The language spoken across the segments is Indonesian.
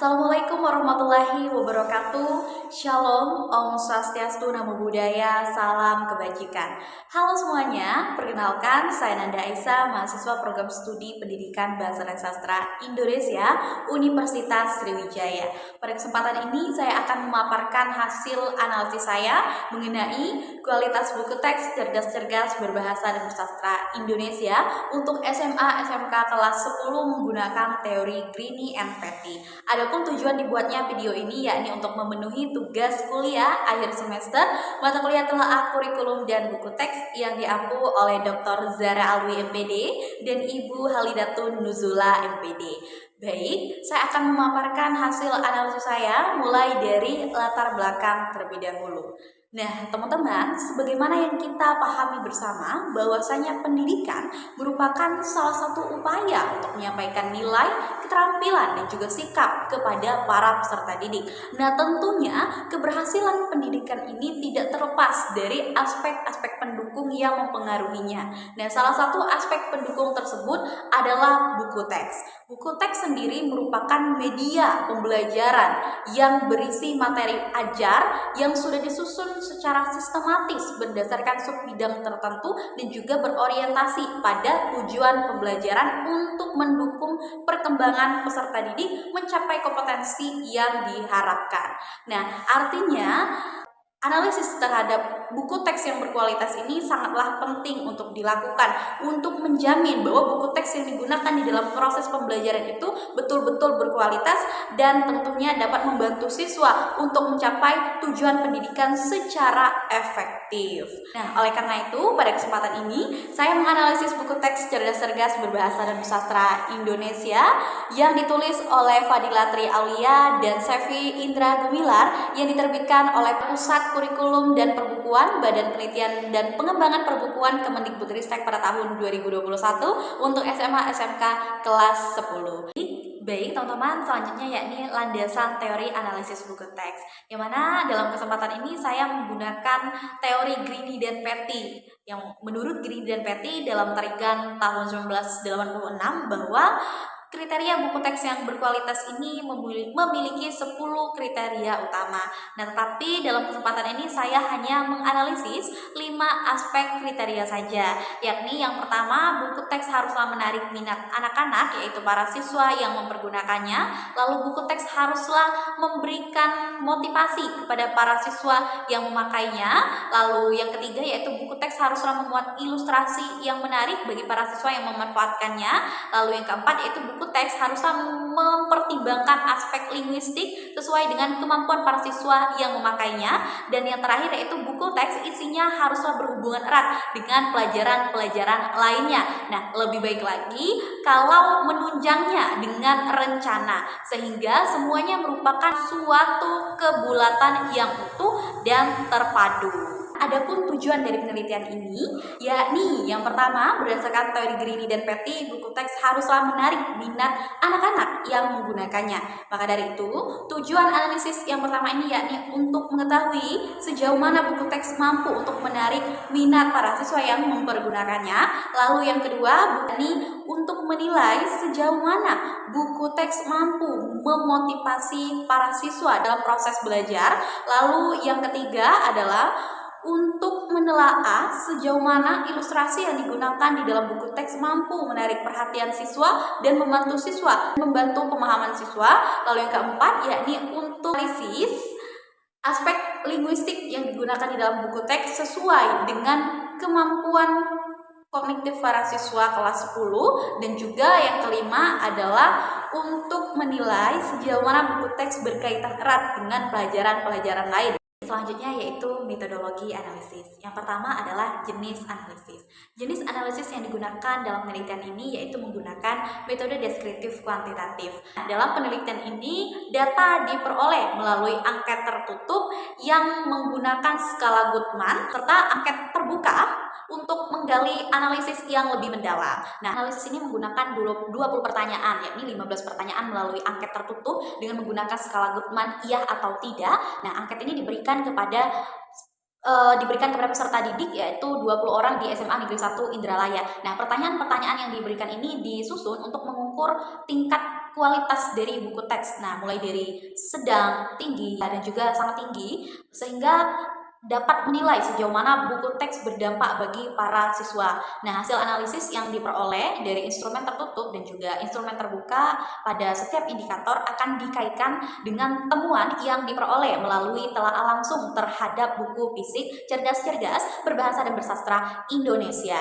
Assalamualaikum warahmatullahi wabarakatuh. Shalom, Om Swastiastu, Namo Buddhaya, salam kebajikan. Halo semuanya, perkenalkan saya Nanda Aisyah, mahasiswa program studi Pendidikan Bahasa dan Sastra Indonesia, Universitas Sriwijaya. Pada kesempatan ini saya akan memaparkan hasil analisis saya mengenai kualitas buku teks cerdas-cerdas berbahasa dan bersastra Indonesia untuk SMA SMK kelas 10 menggunakan teori Greene and Petty. Adapun tujuan dibuatnya video ini yakni untuk memenuhi tugas kuliah akhir semester mata kuliah telaah kurikulum dan buku teks yang diampu oleh Dr. Zara Alwi MPD dan Ibu Halidatun Nuzula MPD. Baik, saya akan memaparkan hasil analisis saya mulai dari latar belakang terlebih dahulu. Nah, teman-teman, sebagaimana yang kita pahami bersama bahwasanya pendidikan merupakan salah satu upaya untuk menyampaikan nilai, keterampilan, dan juga sikap kepada para peserta didik. Nah, tentunya keberhasilan pendidikan ini tidak terlepas dari aspek-aspek pendukung yang mempengaruhinya. Nah, salah satu aspek pendukung tersebut adalah buku teks. Buku teks sendiri merupakan media pembelajaran yang berisi materi ajar yang sudah disusun secara sistematis berdasarkan subbidang tertentu dan juga berorientasi pada tujuan pembelajaran untuk mendukung perkembangan peserta didik mencapai kompetensi yang diharapkan. Nah, artinya analisis terhadap buku teks yang berkualitas ini sangatlah penting untuk dilakukan untuk menjamin bahwa buku teks yang digunakan di dalam proses pembelajaran itu betul-betul berkualitas dan tentunya dapat membantu siswa untuk mencapai tujuan pendidikan secara efektif. Nah, oleh karena itu pada kesempatan ini saya menganalisis buku teks cerdas-cerdas berbahasa dan bersastra Indonesia yang ditulis oleh Fadila Tri Aulia dan Sevi Indra Gumilar yang diterbitkan oleh Pusat Kurikulum dan Perbukuan Badan Penelitian dan Pengembangan Perbukuan Kemendikbudristek pada tahun 2021 untuk SMA SMK kelas 10. Baik teman-teman, selanjutnya yakni landasan teori analisis buku teks, yang mana dalam kesempatan ini saya menggunakan teori Greene dan Petty yang menurut Greene dan Petty dalam tarikan tahun 1986 bahwa kriteria buku teks yang berkualitas ini memiliki 10 kriteria utama. Nah, tetapi dalam kesempatan ini saya hanya menganalisis 5 aspek kriteria saja, yakni yang pertama, buku teks haruslah menarik minat anak-anak, yaitu para siswa yang mempergunakannya. Lalu buku teks haruslah memberikan motivasi kepada para siswa yang memakainya. Lalu yang ketiga yaitu buku teks haruslah memuat ilustrasi yang menarik bagi para siswa yang memanfaatkannya. Lalu yang keempat yaitu buku teks haruslah mempertimbangkan aspek linguistik sesuai dengan kemampuan para siswa yang memakainya. Dan yang terakhir yaitu buku teks isinya haruslah berhubungan erat dengan pelajaran-pelajaran lainnya. Nah, lebih baik lagi kalau menunjangnya dengan rencana sehingga semuanya merupakan suatu kebulatan yang utuh dan terpadu. Adapun tujuan dari penelitian ini yakni yang pertama, berdasarkan teori Greene dan Petty, buku teks haruslah menarik minat anak-anak yang menggunakannya. Maka dari itu, tujuan analisis yang pertama ini yakni untuk mengetahui sejauh mana buku teks mampu untuk menarik minat para siswa yang mempergunakannya. Lalu yang kedua, yakni untuk menilai sejauh mana buku teks mampu memotivasi para siswa dalam proses belajar. Lalu yang ketiga adalah untuk menelaah sejauh mana ilustrasi yang digunakan di dalam buku teks mampu menarik perhatian siswa dan membantu pemahaman siswa. Lalu yang keempat yakni untuk analisis aspek linguistik yang digunakan di dalam buku teks sesuai dengan kemampuan kognitif para siswa kelas 10. Dan juga yang kelima adalah untuk menilai sejauh mana buku teks berkaitan erat dengan pelajaran-pelajaran lain. Selanjutnya yaitu metodologi analisis. Yang pertama adalah jenis analisis. Jenis analisis yang digunakan dalam penelitian ini yaitu menggunakan metode deskriptif kuantitatif. Dalam penelitian ini data diperoleh melalui angket tertutup yang menggunakan skala Goodman serta angket terbuka untuk menggali analisis yang lebih mendalam. Nah, analisis ini menggunakan 20 pertanyaan, yakni 15 pertanyaan melalui angket tertutup dengan menggunakan skala Goodman iya atau tidak. Nah, angket ini diberikan kepada peserta didik yaitu 20 orang di SMA Negeri 1 Indralaya. Nah, pertanyaan-pertanyaan yang diberikan ini disusun untuk mengukur tingkat kualitas dari buku teks. Nah, mulai dari sedang, tinggi, dan juga sangat tinggi, sehingga dapat menilai sejauh mana buku teks berdampak bagi para siswa. Nah, hasil analisis yang diperoleh dari instrumen tertutup dan juga instrumen terbuka pada setiap indikator akan dikaitkan dengan temuan yang diperoleh melalui telaah langsung terhadap buku fisik cerdas-cerdas berbahasa dan bersastra Indonesia.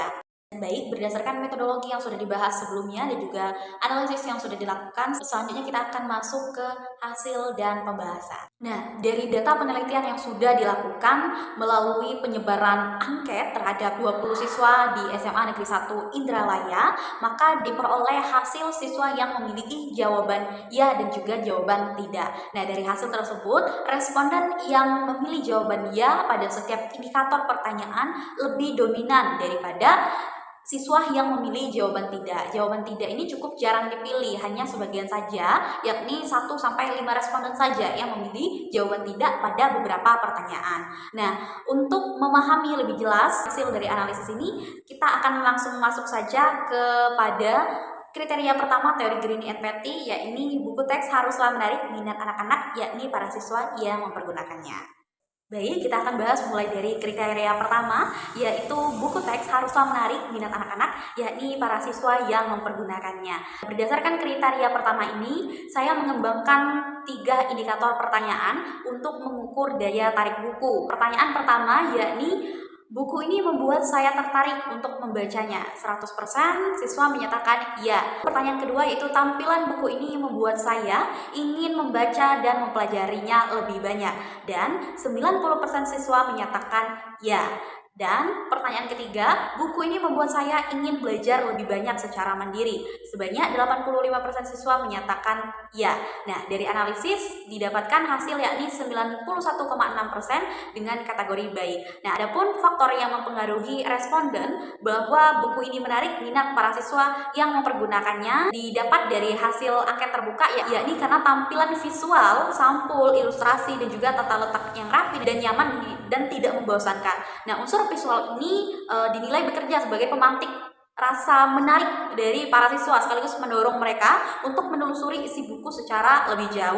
Baik, berdasarkan metodologi yang sudah dibahas sebelumnya dan juga analisis yang sudah dilakukan, selanjutnya kita akan masuk ke hasil dan pembahasan. Nah, dari data penelitian yang sudah dilakukan melalui penyebaran angket terhadap 20 siswa di SMA Negeri 1 Indralaya, maka diperoleh hasil siswa yang memiliki jawaban ya dan juga jawaban tidak. Nah, dari hasil tersebut, responden yang memilih jawaban ya pada setiap indikator pertanyaan lebih dominan daripada siswa yang memilih jawaban tidak. Jawaban tidak ini cukup jarang dipilih, hanya sebagian saja, yakni 1-5 responden saja yang memilih jawaban tidak pada beberapa pertanyaan. Nah, untuk memahami lebih jelas hasil dari analisis ini, kita akan langsung masuk saja kepada kriteria pertama teori Green and Petty, yakni buku teks haruslah menarik minat anak-anak, yakni para siswa yang mempergunakannya. Baik, kita akan bahas mulai dari kriteria pertama, yaitu buku teks haruslah menarik minat anak-anak, yakni para siswa yang mempergunakannya. Berdasarkan kriteria pertama ini, saya mengembangkan 3 indikator pertanyaan untuk mengukur daya tarik buku. Pertanyaan pertama yakni, buku ini membuat saya tertarik untuk membacanya. 100% siswa menyatakan ya. Pertanyaan kedua yaitu tampilan buku ini membuat saya ingin membaca dan mempelajarinya lebih banyak. Dan 90% siswa menyatakan ya. Dan pertanyaan ketiga, buku ini membuat saya ingin belajar lebih banyak secara mandiri. Sebanyak 85% siswa menyatakan ya. Nah, dari analisis didapatkan hasil yakni 91,6% dengan kategori baik. Nah, adapun faktor yang mempengaruhi responden bahwa buku ini menarik minat para siswa yang mempergunakannya didapat dari hasil angket terbuka, yakni karena tampilan visual, sampul, ilustrasi, dan juga tata letak yang rapi dan nyaman dan tidak membosankan. Nah, unsur visual ini dinilai bekerja sebagai pemantik rasa menarik dari para siswa sekaligus mendorong mereka untuk menelusuri isi buku secara lebih jauh.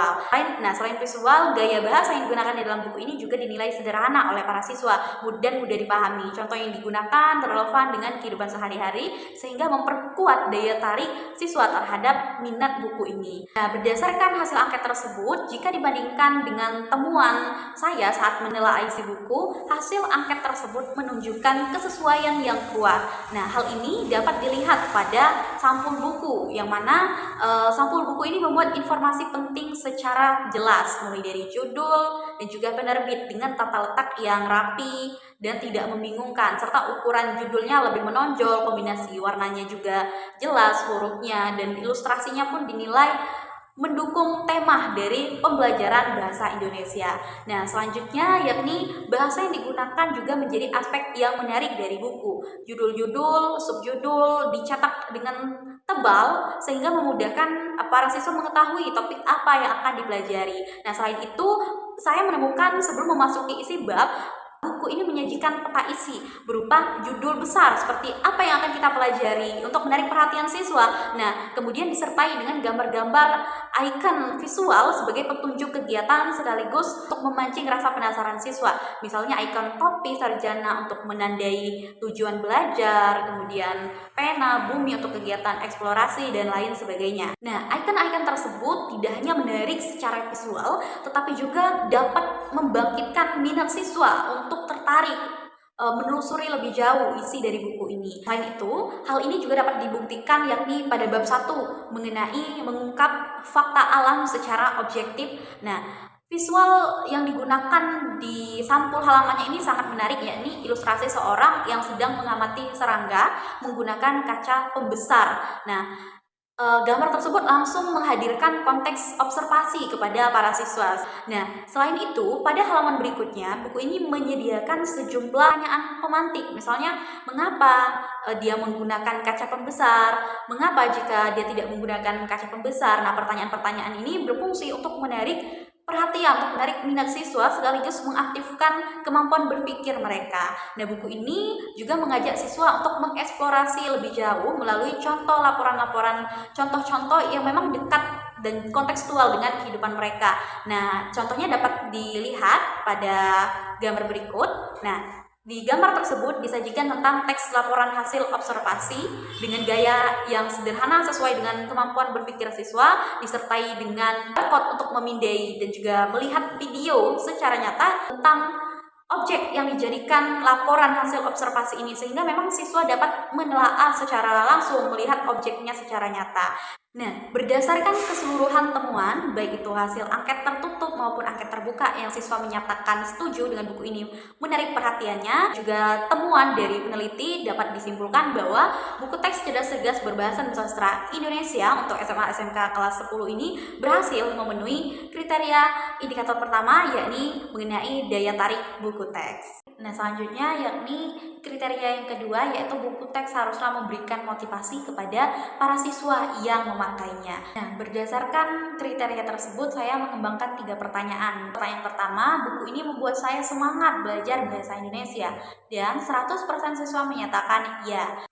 Selain visual, gaya bahasa yang digunakan di dalam buku ini juga dinilai sederhana oleh para siswa dan mudah dipahami. Contoh yang digunakan relevan dengan kehidupan sehari-hari sehingga memperkuat daya tarik siswa terhadap minat buku ini. Nah, berdasarkan hasil angket tersebut, jika dibandingkan dengan temuan saya saat menelaah isi buku, hasil angket tersebut menunjukkan kesesuaian yang kuat. Nah, hal ini dapat dilihat pada sampul buku, yang mana sampul buku ini memuat informasi penting secara jelas, mulai dari judul dan juga penerbit dengan tata letak yang rapi dan tidak membingungkan, serta ukuran judulnya lebih menonjol, kombinasi warnanya juga jelas, hurufnya dan ilustrasinya pun dinilai mendukung tema dari pembelajaran bahasa Indonesia. Nah, selanjutnya yakni bahasa yang digunakan juga menjadi aspek yang menarik dari buku. Judul-judul, subjudul dicetak dengan tebal sehingga memudahkan para siswa mengetahui topik apa yang akan dipelajari. Nah, selain itu, saya menemukan sebelum memasuki isi bab, buku ini menyajikan peta isi berupa judul besar seperti apa yang akan kita pelajari untuk menarik perhatian siswa. Nah, kemudian disertai dengan gambar-gambar icon visual sebagai petunjuk kegiatan sekaligus untuk memancing rasa penasaran siswa. Misalnya icon topi sarjana untuk menandai tujuan belajar, kemudian pena, bumi untuk kegiatan eksplorasi, dan lain sebagainya. Nah, icon-icon tersebut tidak hanya menarik secara visual, tetapi juga dapat membangkitkan minat siswa untuk tertarik menelusuri lebih jauh isi dari buku ini. Selain itu, hal ini juga dapat dibuktikan yakni pada bab 1 mengenai mengungkap fakta alam secara objektif. Nah, visual yang digunakan di sampul halamannya ini sangat menarik, yakni ilustrasi seorang yang sedang mengamati serangga menggunakan kaca pembesar. Nah, gambar tersebut langsung menghadirkan konteks observasi kepada para siswa. Nah, selain itu, pada halaman berikutnya, buku ini menyediakan sejumlah pertanyaan pemantik. Misalnya, mengapa dia menggunakan kaca pembesar? Mengapa jika dia tidak menggunakan kaca pembesar? Nah, pertanyaan-pertanyaan ini berfungsi untuk menarik perhatian, untuk menarik minat siswa sekaligus mengaktifkan kemampuan berpikir mereka. Nah, buku ini juga mengajak siswa untuk mengeksplorasi lebih jauh melalui contoh laporan-laporan, contoh-contoh yang memang dekat dan kontekstual dengan kehidupan mereka. Nah, contohnya dapat dilihat pada gambar berikut. Nah, di gambar tersebut disajikan tentang teks laporan hasil observasi dengan gaya yang sederhana sesuai dengan kemampuan berpikir siswa, disertai dengan barcode untuk memindai dan juga melihat video secara nyata tentang objek yang dijadikan laporan hasil observasi ini, sehingga memang siswa dapat menelaah secara langsung, melihat objeknya secara nyata. Nah, berdasarkan keseluruhan temuan, baik itu hasil angket tertutup maupun angket terbuka yang siswa menyatakan setuju dengan buku ini menarik perhatiannya, juga temuan dari peneliti dapat disimpulkan bahwa buku teks cerdas-cerdas berbahasa sastra Indonesia untuk SMA SMK kelas 10 ini berhasil memenuhi kriteria indikator pertama, yakni mengenai daya tarik buku teks. Nah, selanjutnya yakni kriteria yang kedua, yaitu buku teks haruslah memberikan motivasi kepada para siswa yang memakainya. Nah, berdasarkan kriteria tersebut, saya mengembangkan 3 pertanyaan. Pertanyaan pertama, buku ini membuat saya semangat belajar bahasa Indonesia, dan 100% siswa menyatakan ya.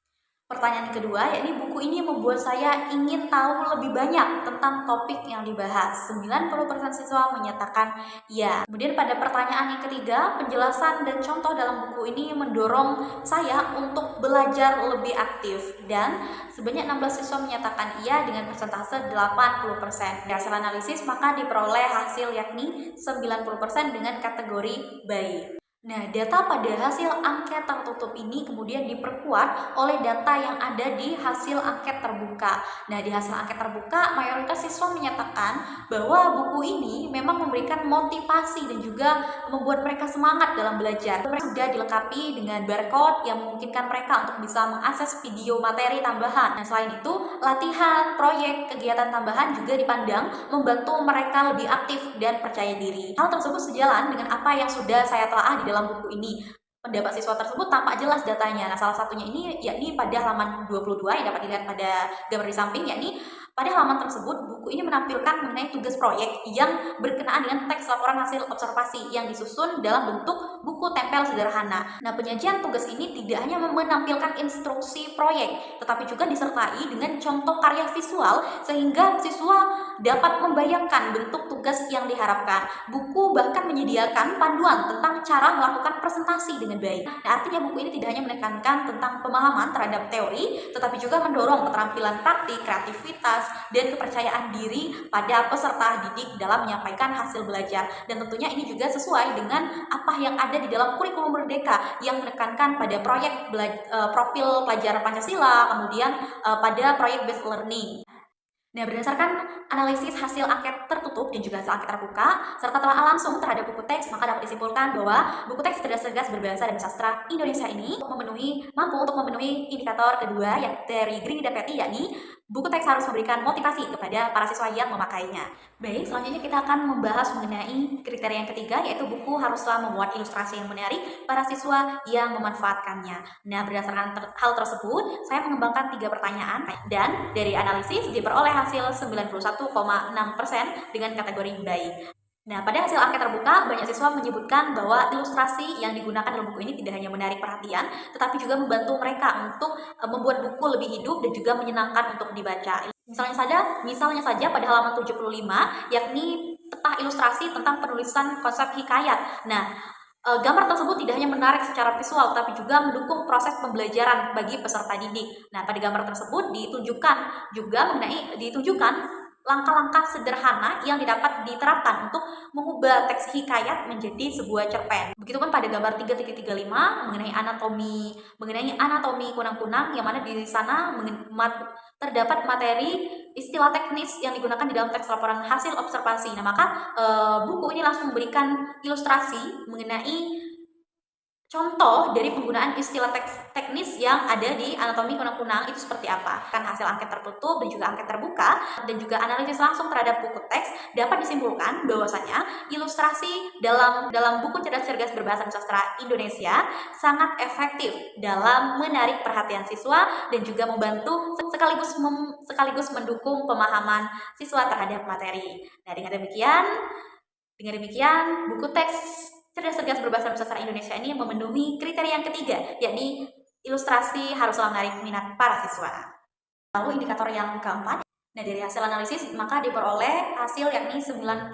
Pertanyaan kedua, yakni buku ini membuat saya ingin tahu lebih banyak tentang topik yang dibahas. 90% siswa menyatakan ya. Kemudian pada pertanyaan yang ketiga, penjelasan dan contoh dalam buku ini mendorong saya untuk belajar lebih aktif, dan sebanyak 16 siswa menyatakan iya dengan persentase 80%. Dari hasil analisis maka diperoleh hasil yakni 90% dengan kategori baik. Nah, data pada hasil angket tertutup ini kemudian diperkuat oleh data yang ada di hasil angket terbuka. Nah, di hasil angket terbuka, mayoritas siswa menyatakan bahwa buku ini memang memberikan motivasi dan juga membuat mereka semangat dalam belajar. Mereka sudah dilengkapi dengan barcode yang memungkinkan mereka untuk bisa mengakses video materi tambahan. Nah, selain itu, latihan, proyek, kegiatan tambahan juga dipandang membantu mereka lebih aktif dan percaya diri. Hal tersebut sejalan dengan apa yang sudah saya telaah di dalam buku ini. Pendapat siswa tersebut tampak jelas datanya. Nah, salah satunya ini yakni pada halaman 22 yang dapat dilihat pada gambar di samping, yakni pada halaman tersebut buku ini menampilkan mengenai tugas proyek yang berkenaan dengan teks laporan hasil observasi yang disusun dalam bentuk buku tempel sederhana. Nah, penyajian tugas ini tidak hanya menampilkan instruksi proyek, tetapi juga disertai dengan contoh karya visual sehingga siswa dapat membayangkan bentuk tugas yang diharapkan. Buku bahkan menyediakan panduan tentang cara melakukan presentasi dengan baik. Nah, artinya buku ini tidak hanya menekankan tentang pemahaman terhadap teori, tetapi juga mendorong keterampilan praktik, kreativitas, dan kepercayaan diri pada peserta didik dalam menyampaikan hasil belajar. Dan tentunya ini juga sesuai dengan apa yang ada di dalam kurikulum Merdeka yang menekankan pada proyek profil pelajar Pancasila, kemudian pada proyek based learning. Nah, berdasarkan analisis hasil angket tertutup dan juga hasil angket terbuka, serta telah langsung terhadap buku teks, maka dapat disimpulkan bahwa buku teks cerdas-cerdas berbahasa dan sastra Indonesia ini mampu untuk memenuhi indikator kedua yang dari Green Depeti, yakni buku teks harus memberikan motivasi kepada para siswa yang memakainya. Baik, selanjutnya kita akan membahas mengenai kriteria yang ketiga, yaitu buku haruslah memuat ilustrasi yang menarik para siswa yang memanfaatkannya. Nah, berdasarkan hal tersebut, saya mengembangkan 3 pertanyaan, dan dari analisis diperoleh hasil 91,6% dengan kategori baik. Nah, pada hasil angket terbuka, banyak siswa menyebutkan bahwa ilustrasi yang digunakan dalam buku ini tidak hanya menarik perhatian, tetapi juga membantu mereka untuk membuat buku lebih hidup dan juga menyenangkan untuk dibaca. Misalnya saja pada halaman 75, yakni peta ilustrasi tentang penulisan konsep hikayat. Nah, gambar tersebut tidak hanya menarik secara visual, tapi juga mendukung proses pembelajaran bagi peserta didik. Nah, pada gambar tersebut ditunjukkan langkah-langkah sederhana yang dapat diterapkan untuk mengubah teks hikayat menjadi sebuah cerpen. Begitupun pada gambar 3.35 mengenai anatomi kunang-kunang, yang mana di sana terdapat materi istilah teknis yang digunakan di dalam teks laporan hasil observasi. Nah, maka buku ini langsung memberikan ilustrasi mengenai contoh dari penggunaan istilah teknis yang ada di anatomi kunang-kunang itu seperti apa. Kan hasil angket tertutup dan juga angket terbuka dan juga analisis langsung terhadap buku teks dapat disimpulkan bahwasanya ilustrasi dalam buku cerdas-cerdas berbahasa sastra Indonesia sangat efektif dalam menarik perhatian siswa dan juga membantu sekaligus mendukung pemahaman siswa terhadap materi. Nah, dengan demikian buku teks cerdas-cerdas berbahasa sastra Indonesia ini memenuhi kriteria yang ketiga, yakni ilustrasi haruslah menarik minat para siswa. Lalu indikator yang keempat, Nah, dari hasil analisis maka diperoleh hasil yakni 95%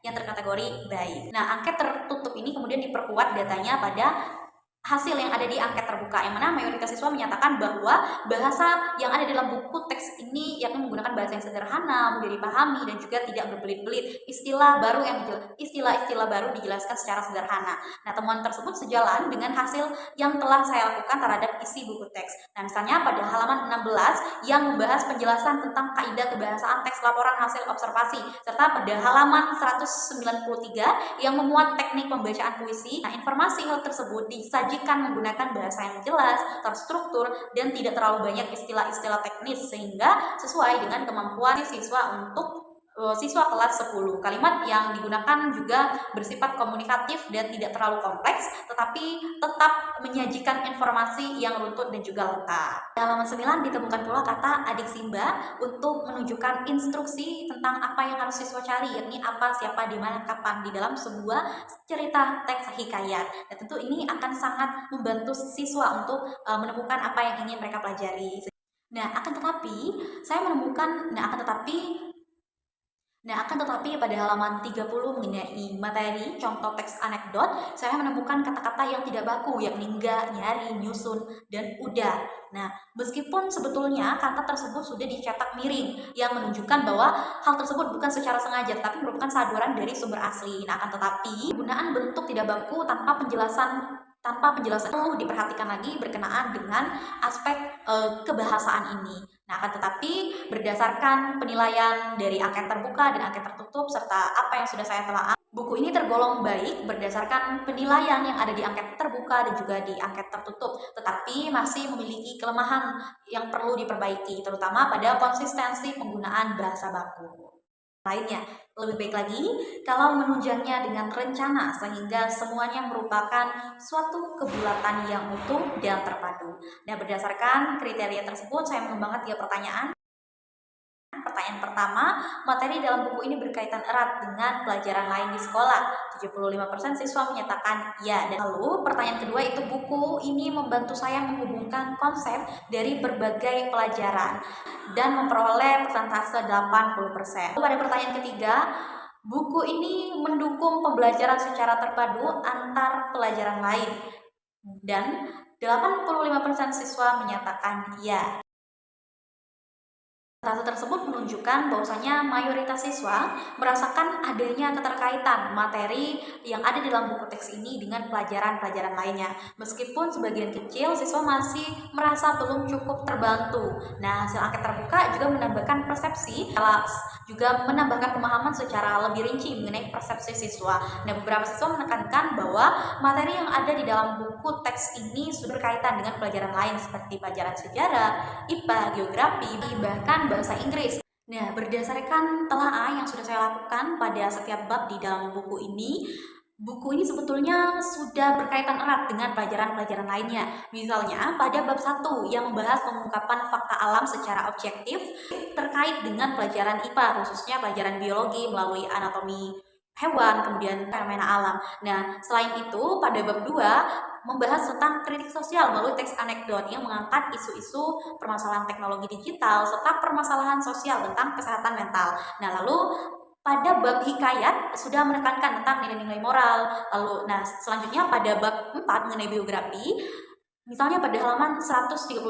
yang terkategori baik. Nah, angket tertutup ini kemudian diperkuat datanya pada hasil yang ada di angket terbuka, yang mana mayoritas siswa menyatakan bahwa bahasa yang ada dalam buku teks ini yakni menggunakan bahasa yang sederhana, mudah dipahami, dan juga tidak berbelit-belit. Istilah-istilah baru dijelaskan secara sederhana. Nah, temuan tersebut sejalan dengan hasil yang telah saya lakukan terhadap isi buku teks. Nah, misalnya pada halaman 16 yang membahas penjelasan tentang kaidah kebahasaan teks laporan hasil observasi, serta pada halaman 193 yang memuat teknik pembacaan puisi. Nah, informasi hal tersebut disajikan menggunakan bahasa yang jelas, terstruktur, dan tidak terlalu banyak istilah-istilah teknis sehingga sesuai dengan kemampuan siswa untuk siswa kelas 10. Kalimat yang digunakan juga bersifat komunikatif dan tidak terlalu kompleks, tetapi tetap menyajikan informasi yang runtut dan juga lengkap. Di halaman 9 ditemukan pula kata adik Simba untuk menunjukkan instruksi tentang apa yang harus siswa cari, yakni apa, siapa, di mana, kapan, di dalam sebuah cerita teks hikayat. Dan tentu ini akan sangat membantu siswa untuk menemukan apa yang ingin mereka pelajari. Nah, akan tetapi pada halaman 30 mengenai materi contoh teks anekdot, saya menemukan kata-kata yang tidak baku, yakni enggak, nyari, nyusun, dan udah. Nah, meskipun sebetulnya kata tersebut sudah dicetak miring, yang menunjukkan bahwa hal tersebut bukan secara sengaja, tapi merupakan saduran dari sumber asli. Nah, akan tetapi penggunaan bentuk tidak baku tanpa penjelasan perlu diperhatikan lagi berkenaan dengan aspek kebahasaan ini. Nah, akan tetapi berdasarkan penilaian dari angket terbuka dan angket tertutup serta apa yang sudah saya telah, buku ini tergolong baik berdasarkan penilaian yang ada di angket terbuka dan juga di angket tertutup, tetapi masih memiliki kelemahan yang perlu diperbaiki, terutama pada konsistensi penggunaan bahasa baku. Lainnya, lebih baik lagi kalau menunjangnya dengan rencana sehingga semuanya merupakan suatu kebulatan yang utuh dan terpadu. Nah, berdasarkan kriteria tersebut saya mengembangkan 3 pertanyaan. Pertanyaan pertama, materi dalam buku ini berkaitan erat dengan pelajaran lain di sekolah. 75% siswa menyatakan ya. Dan lalu pertanyaan kedua itu, buku ini membantu saya menghubungkan konsep dari berbagai pelajaran dan memperoleh persentase 80%. Lalu pada pertanyaan ketiga, buku ini mendukung pembelajaran secara terpadu antar pelajaran lain. Dan 85% siswa menyatakan ya. Data tersebut menunjukkan bahwasanya mayoritas siswa merasakan adanya keterkaitan materi yang ada di dalam buku teks ini dengan pelajaran-pelajaran lainnya. Meskipun sebagian kecil siswa masih merasa belum cukup terbantu. Nah, hasil angket terbuka juga menambahkan persepsi, juga menambahkan pemahaman secara lebih rinci mengenai persepsi siswa. Nah, beberapa siswa menekankan bahwa materi yang ada di dalam buku teks ini sudah berkaitan dengan pelajaran lain seperti pelajaran sejarah, IPA, geografi, bahkan bahasa Inggris. Nah, berdasarkan telaah yang sudah saya lakukan pada setiap bab di dalam buku ini sebetulnya sudah berkaitan erat dengan pelajaran-pelajaran lainnya. Misalnya, pada bab 1 yang membahas pengungkapan fakta alam secara objektif terkait dengan pelajaran IPA, khususnya pelajaran biologi melalui anatomi hewan, kemudian fenomena alam. Nah, selain itu, pada bab 2 membahas tentang kritik sosial melalui teks anekdot yang mengangkat isu-isu permasalahan teknologi digital serta permasalahan sosial tentang kesehatan mental. Nah, lalu pada bab hikayat sudah menekankan tentang nilai-nilai moral. Nah, selanjutnya pada bab 4 mengenai biografi, misalnya pada halaman 138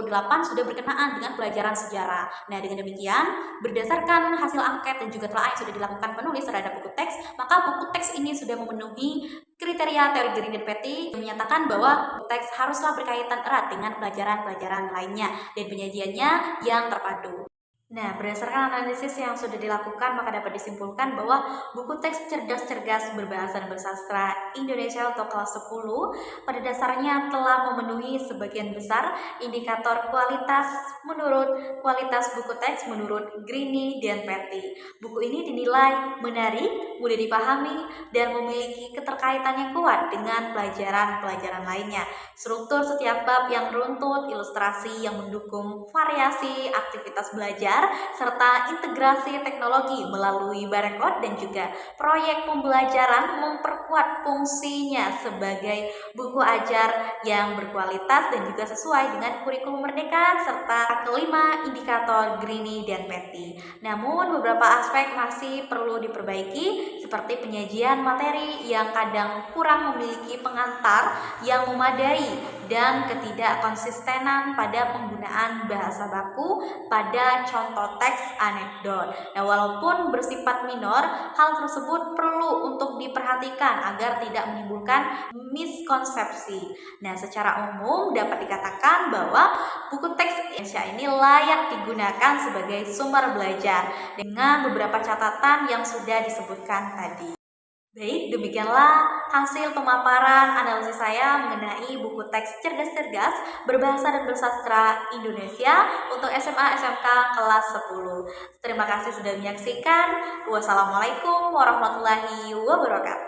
sudah berkenaan dengan pelajaran sejarah. Nah, dengan demikian, berdasarkan hasil angket dan juga telah yang sudah dilakukan penulis terhadap buku teks, maka buku teks ini sudah memenuhi kriteria teori Green dan Petty yang menyatakan bahwa buku teks haruslah berkaitan erat dengan pelajaran-pelajaran lainnya dan penyajiannya yang terpadu. Nah, berdasarkan analisis yang sudah dilakukan, maka dapat disimpulkan bahwa buku teks cerdas-cerdas berbahasa dan bersastra Indonesia untuk kelas 10 pada dasarnya telah memenuhi sebagian besar indikator kualitas menurut kualitas buku teks menurut Greene dan Petty. Buku ini dinilai menarik, mudah dipahami, dan memiliki keterkaitan yang kuat dengan pelajaran-pelajaran lainnya. Struktur setiap bab yang runtut, ilustrasi yang mendukung variasi aktivitas belajar, serta integrasi teknologi melalui barcode dan juga proyek pembelajaran memperkuat fungsinya sebagai buku ajar yang berkualitas dan juga sesuai dengan kurikulum Merdeka, serta kelima, indikator Gini dan Petty. Namun beberapa aspek masih perlu diperbaiki seperti penyajian materi yang kadang kurang memiliki pengantar yang memadai dan ketidakkonsistenan pada penggunaan bahasa baku pada contoh teks anekdot. Nah, walaupun bersifat minor, hal tersebut perlu untuk diperhatikan agar tidak menimbulkan miskonsepsi. Nah, secara umum dapat dikatakan bahwa buku teks Indonesia ini layak digunakan sebagai sumber belajar dengan beberapa catatan yang sudah disebutkan tadi. Baik, demikianlah hasil pemaparan analisis saya mengenai buku teks cerdas-cerdas berbahasa dan bersastra Indonesia untuk SMA SMK kelas 10. Terima kasih sudah menyaksikan. Wassalamualaikum warahmatullahi wabarakatuh.